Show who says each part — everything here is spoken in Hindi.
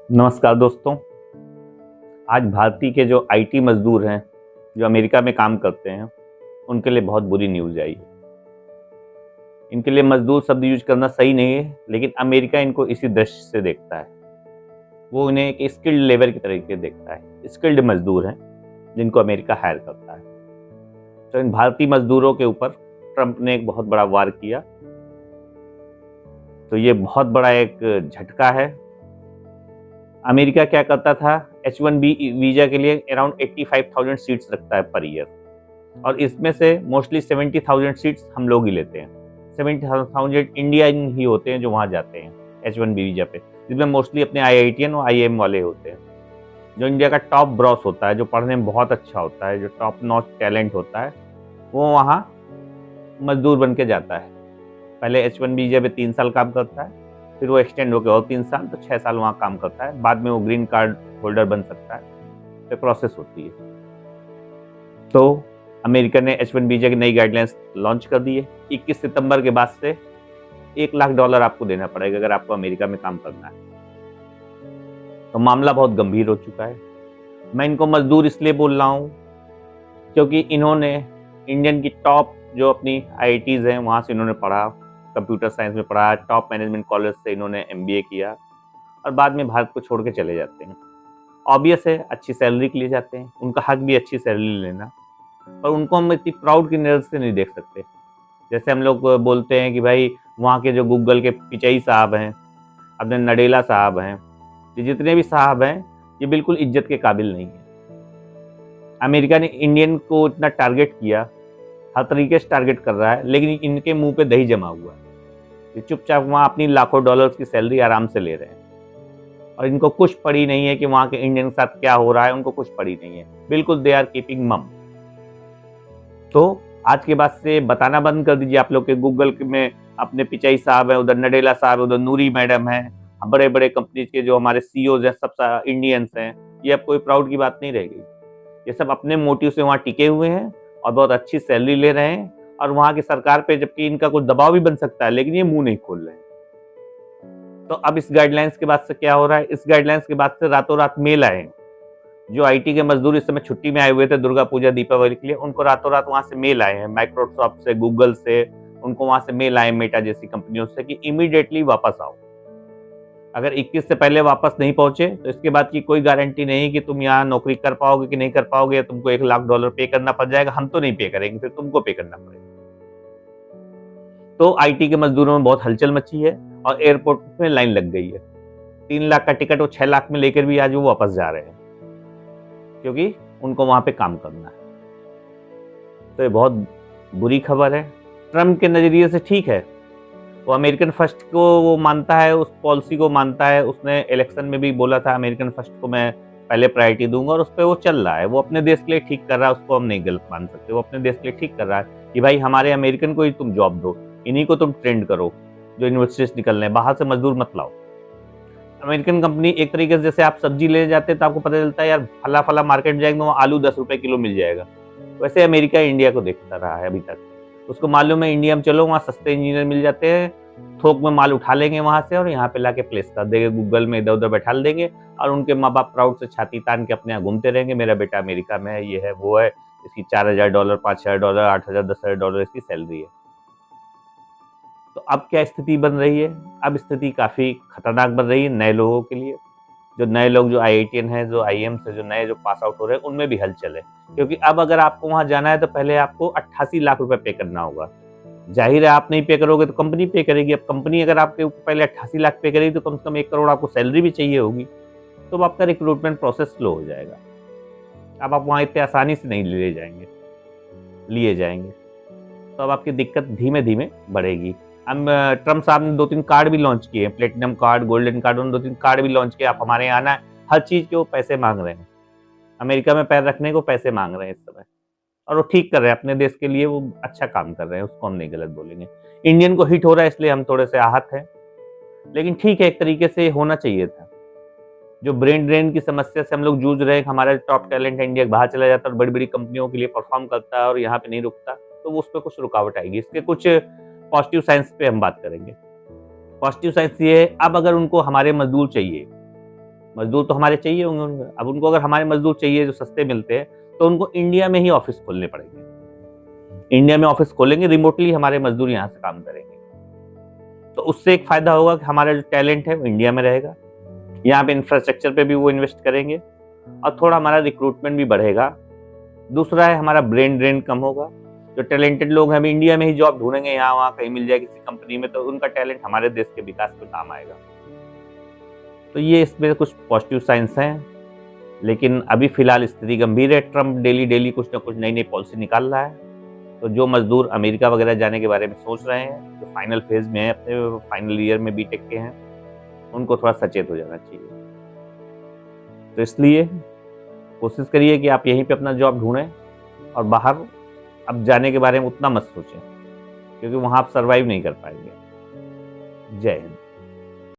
Speaker 1: नमस्कार दोस्तों। आज भारतीय के जो आईटी मजदूर हैं जो अमेरिका में काम करते हैं उनके लिए बहुत बुरी न्यूज़ आई है। इनके लिए मजदूर शब्द यूज करना सही नहीं है, लेकिन अमेरिका इनको इसी दृष्टि से देखता है। वो इन्हें एक स्किल्ड लेबर की तरीके से देखता है। स्किल्ड मजदूर हैं जिनको अमेरिका हायर करता है। तो इन भारतीय मजदूरों के ऊपर ट्रंप ने एक बहुत बड़ा वार किया। तो ये बहुत बड़ा एक झटका है। अमेरिका क्या करता था, H1B वीजा के लिए अराउंड 85,000 सीट्स रखता है पर ईयर, और इसमें से मोस्टली 70,000 सीट्स हम लोग ही लेते हैं। 70,000 इंडियन ही होते हैं जो वहाँ जाते हैं H1B वीजा पे, जिसमें मोस्टली अपने IITian और IIM वाले होते हैं। जो इंडिया का टॉप ब्रॉस होता है, जो पढ़ने में बहुत अच्छा होता है, जो टॉप नॉच टैलेंट होता है, वो वहाँ मजदूर बन के जाता है। पहले H1B वीजा पे 3 साल काम करता है, फिर वो एक्सटेंड होकर और 3 साल, तो 6 साल वहाँ काम करता है। बाद में वो ग्रीन कार्ड होल्डर बन सकता है। तो प्रोसेस होती है। तो अमेरिका ने H1 वीजा की नई गाइडलाइंस लॉन्च कर दी है। 21 सितंबर के बाद से $1 लाख आपको देना पड़ेगा अगर आपको अमेरिका में काम करना है। तो मामला बहुत गंभीर हो चुका है। मैं इनको मजदूर इसलिए बोल रहा हूँ क्योंकि इन्होंने इंडियन की टॉप जो अपनी IITs हैं वहाँ से इन्होंने पढ़ा, कंप्यूटर साइंस में पढ़ा, टॉप मैनेजमेंट कॉलेज से इन्होंने MBA किया, और बाद में भारत को छोड़ के चले जाते हैं। ऑब्वियस है, अच्छी सैलरी के लिए जाते हैं, उनका हक भी अच्छी सैलरी लेना, पर उनको हम इतनी प्राउड की नज़र से नहीं देख सकते। जैसे हम लोग बोलते हैं कि भाई वहाँ के जो गूगल के पिचई साहब हैं, अपने नडेला साहब हैं, ये जितने भी साहब हैं, ये बिल्कुल इज्जत के काबिल नहीं है। अमेरिका ने इंडियन को इतना टारगेट किया, हर तरीके से टारगेट कर रहा है, लेकिन इनके मुंह पे दही जमा हुआ है। ये चुपचाप वहाँ अपनी लाखों डॉलर्स की सैलरी आराम से ले रहे हैं, और इनको कुछ पड़ी नहीं है कि वहाँ के इंडियन के साथ क्या हो रहा है। उनको कुछ पड़ी नहीं है, बिल्कुल दे आर कीपिंग मम। तो आज के बाद से बताना बंद कर दीजिए आप लोग के गूगल में अपने पिचाई साहब हैं, उधर नडेला साहब है, उधर नूरी मैडम है, बड़े बड़े कंपनीज के जो हमारे CEOs हैं सब इंडियंस हैं। ये अब कोई प्राउड की बात नहीं रह गई। ये सब अपने मोटिव से वहाँ टिके हुए हैं और बहुत अच्छी सैलरी ले रहे हैं, और वहाँ की सरकार पे जबकि इनका कुछ दबाव भी बन सकता है, लेकिन ये मुंह नहीं खोल रहे हैं। तो अब इस गाइडलाइंस के बाद से क्या हो रहा है, इस गाइडलाइंस के बाद से रातों रात मेल आए। जो IT के मजदूर इस समय छुट्टी में आए हुए थे दुर्गा पूजा दीपावली के लिए, उनको रातों रात वहां से मेल आए हैं, माइक्रोसॉफ्ट से, गूगल से, उनको वहां से मेल आए मेटा जैसी कंपनियों से कि इमीडिएटली वापस आओ। अगर 21 से पहले वापस नहीं पहुंचे तो इसके बाद की कोई गारंटी नहीं कि तुम यहाँ नौकरी कर पाओगे कि नहीं कर पाओगे, या तुमको $1 लाख पे करना पड़ जाएगा। हम तो नहीं पे करेंगे, फिर तुमको पे करना पड़ेगा। तो IT के मजदूरों में बहुत हलचल मची है और एयरपोर्ट में लाइन लग गई है। 3 लाख का टिकट वो 6 लाख में लेकर भी आज वो वापस जा रहे हैं, क्योंकि उनको वहां पे काम करना है। तो ये बहुत बुरी खबर है। ट्रम्प के नजरिए से ठीक है, वो अमेरिकन फर्स्ट को वो मानता है, उस पॉलिसी को मानता है। उसने इलेक्शन में भी बोला था अमेरिकन फर्स्ट को मैं पहले प्रायोरिटी दूंगा, और उस पर वो चल रहा है। वो अपने देश के लिए ठीक कर रहा है, उसको हम नहीं गलत मान सकते। वो अपने देश के लिए ठीक कर रहा है कि भाई हमारे अमेरिकन को ही तुम जॉब दो, इन्हीं को तुम ट्रेंड करो जो यूनिवर्सिटी से निकल रहे हैं, बाहर से मजदूर मत लाओ। अमेरिकन कंपनी एक तरीके से, जैसे आप सब्जी ले जाते हैं तो आपको पता चलता है यार फला फला मार्केट में जाएंगे तो वहाँ आलू 10 रुपए किलो मिल जाएगा, वैसे अमेरिका इंडिया को देखता रहा है अभी तक। उसको मालूम है इंडिया में चलो वहाँ सस्ते इंजीनियर मिल जाते हैं, थोक में माल उठा लेंगे वहाँ से और यहाँ पे लाके प्लेस कर देंगे, गूगल में इधर उधर बैठा देंगे, और उनके माँ बाप प्राउड से छाती तान के अपने यहाँ घूमते रहेंगे, मेरा बेटा अमेरिका में है, ये है वो है, इसकी $4,000, $5,000, $8,000, $10,000 इसकी सैलरी है। तो अब क्या स्थिति बन रही है, अब स्थिति काफ़ी खतरनाक बन रही है नए लोगों के लिए। जो नए लोग जो IITian हैं, जो IIM से जो नए जो पास आउट हो रहे हैं, उनमें भी हलचल है। क्योंकि अब अगर आपको वहाँ जाना है तो पहले आपको 88 लाख रुपए पे करना होगा। जाहिर है आप नहीं पे करोगे तो कंपनी पे करेगी। अब कंपनी अगर आपके ऊपर पहले 88 लाख पे करेगी तो कम से कम 1 करोड़ आपको सैलरी भी चाहिए होगी। तो अब आपका रिक्रूटमेंट प्रोसेस स्लो हो जाएगा। अब आप वहाँ इतने आसानी से नहीं लिए जाएंगे। तो अब आपकी दिक्कत धीमे धीमे बढ़ेगी। हम ट्रम्प साहब ने 2-3 कार्ड भी लॉन्च किए, प्लेटिनम कार्ड, गोल्डन कार्ड, उन्होंने 2-3 कार्ड भी लॉन्च किए। आप हमारे यहाँ आना है, हर चीज़ के वो पैसे मांग रहे हैं। अमेरिका में पैर रखने को पैसे मांग रहे हैं इस समय, और वो ठीक कर रहे हैं अपने देश के लिए, वो अच्छा काम कर रहे हैं, उसको हम नहीं गलत बोलेंगे। इंडियन को हिट हो रहा है इसलिए हम थोड़े से आहत हैं, लेकिन ठीक है, एक तरीके से होना चाहिए था। जो ब्रेन ड्रेन की समस्या से हम लोग जूझ रहे हैं, हमारा टॉप टैलेंट इंडिया बाहर चला जाता है और बड़ी बड़ी कंपनियों के लिए परफॉर्म करता है और यहाँ पे नहीं रुकता, तो उस पर कुछ रुकावट आएगी। इसके कुछ पॉजिटिव साइंस पे हम बात करेंगे। पॉजिटिव साइंस ये है, अब अगर उनको हमारे मजदूर चाहिए, मजदूर तो हमारे चाहिए होंगे उनको। अब उनको अगर हमारे मजदूर चाहिए जो सस्ते मिलते हैं, तो उनको इंडिया में ही ऑफिस खोलने पड़ेंगे। इंडिया में ऑफिस खोलेंगे, रिमोटली हमारे मजदूर यहाँ से काम करेंगे। तो उससे एक फायदा होगा कि हमारा जो टैलेंट है वो इंडिया में रहेगा, यहाँ पे इंफ्रास्ट्रक्चर पे भी वो इन्वेस्ट करेंगे और थोड़ा हमारा रिक्रूटमेंट भी बढ़ेगा। दूसरा है हमारा ब्रेन ड्रेन कम होगा। जो टैलेंटेड लोग हैं, हम इंडिया में ही जॉब ढूंढेंगे, यहाँ वहाँ कहीं मिल जाए किसी कंपनी में, तो उनका टैलेंट हमारे देश के विकास में काम आएगा। तो ये इसमें कुछ पॉजिटिव साइंस हैं, लेकिन अभी फिलहाल स्थिति गंभीर है। ट्रम्प डेली डेली कुछ ना कुछ नई नई पॉलिसी निकाल रहा है। तो जो मजदूर अमेरिका वगैरह जाने के बारे में सोच रहे हैं, जो फाइनल फेज में है, अपने फाइनल ईयर में बीटेक के हैं, उनको थोड़ा सचेत हो जाना चाहिए। तो इसलिए कोशिश करिए कि आप यहीं पे अपना जॉब ढूंढें और बाहर अब जाने के बारे में उतना मत सोचें, क्योंकि वहाँ आप सर्वाइव नहीं कर पाएंगे। जय हिंद।